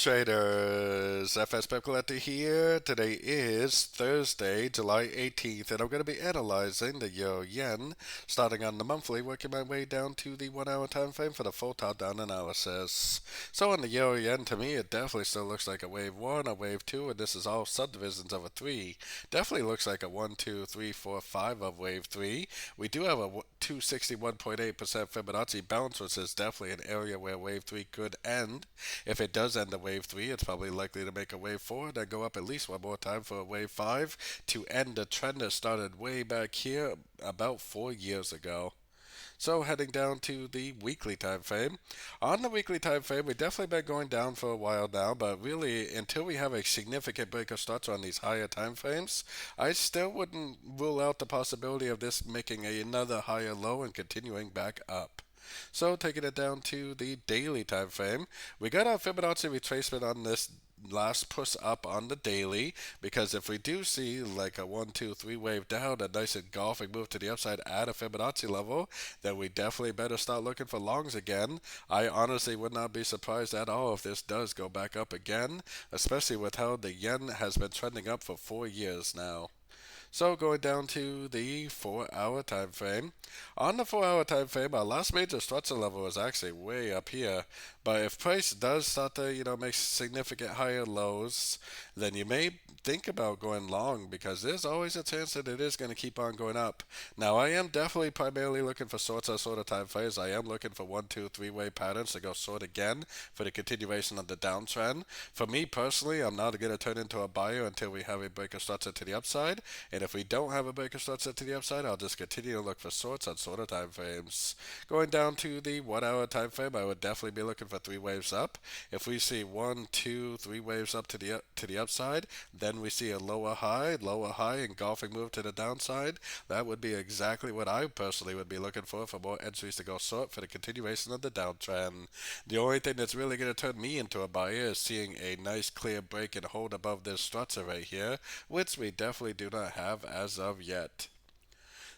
traders, FX Pip Collector here. Today is Thursday, July 18th, and I'm going to be analyzing the Euro Yen, starting on the monthly, working my way down to the 1 hour time frame for the full top-down analysis. So on the Euro Yen, to me, it definitely still looks like a wave 1, a wave 2, and this is all subdivisions of a 3. Definitely looks like a 1, 2, 3, 4, 5 of wave 3. We do have a 261.8% Fibonacci bounce, which is definitely an area where wave 3 could end. If it does end a wave 3, it's probably likely to make a wave 4, then go up at least one more time for a wave 5 to end a trend that started way back here about 4 years ago. So heading down to the weekly time frame. On the weekly time frame, we've definitely been going down for a while now, but really until we have a significant break of structure on these higher time frames, I still wouldn't rule out the possibility of this making another higher low and continuing back up. So taking it down to the daily time frame, we got our Fibonacci retracement on this last push up on the daily, because if we do see like a 1, 2, 3 wave down, a nice engulfing move to the upside at a Fibonacci level, then we definitely better start looking for longs again. I honestly would not be surprised at all if this does go back up again, especially with how the yen has been trending up for 4 years now. So going down to the 4 hour time frame. On the 4 hour time frame, our last major structure level is actually way up here. But if price does start to, make significant higher lows, then you may think about going long, because there's always a chance that it is going to keep on going up. Now, I am definitely primarily looking for shorts on sort of time frames. I am looking for 1, 2, 3 way patterns to go short again for the continuation of the downtrend. For me personally, I'm not going to turn into a buyer until we have a break of structure to the upside. And if we don't have a break of structure to the upside, I'll just continue to look for shorts on sort of time frames. Going down to the 1 hour time frame, I would definitely be looking for 3 waves up. If we see 1, 2, 3 waves up to the upside, then we see a lower high, engulfing move to the downside. That would be exactly what I personally would be looking for more entries to go short for the continuation of the downtrend. The only thing that's really going to turn me into a buyer is seeing a nice clear break and hold above this structure right here, which we definitely do not have as of yet.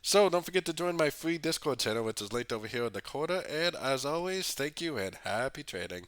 So don't forget to join my free Discord channel, which is linked over here in the corner. And as always, thank you and happy trading.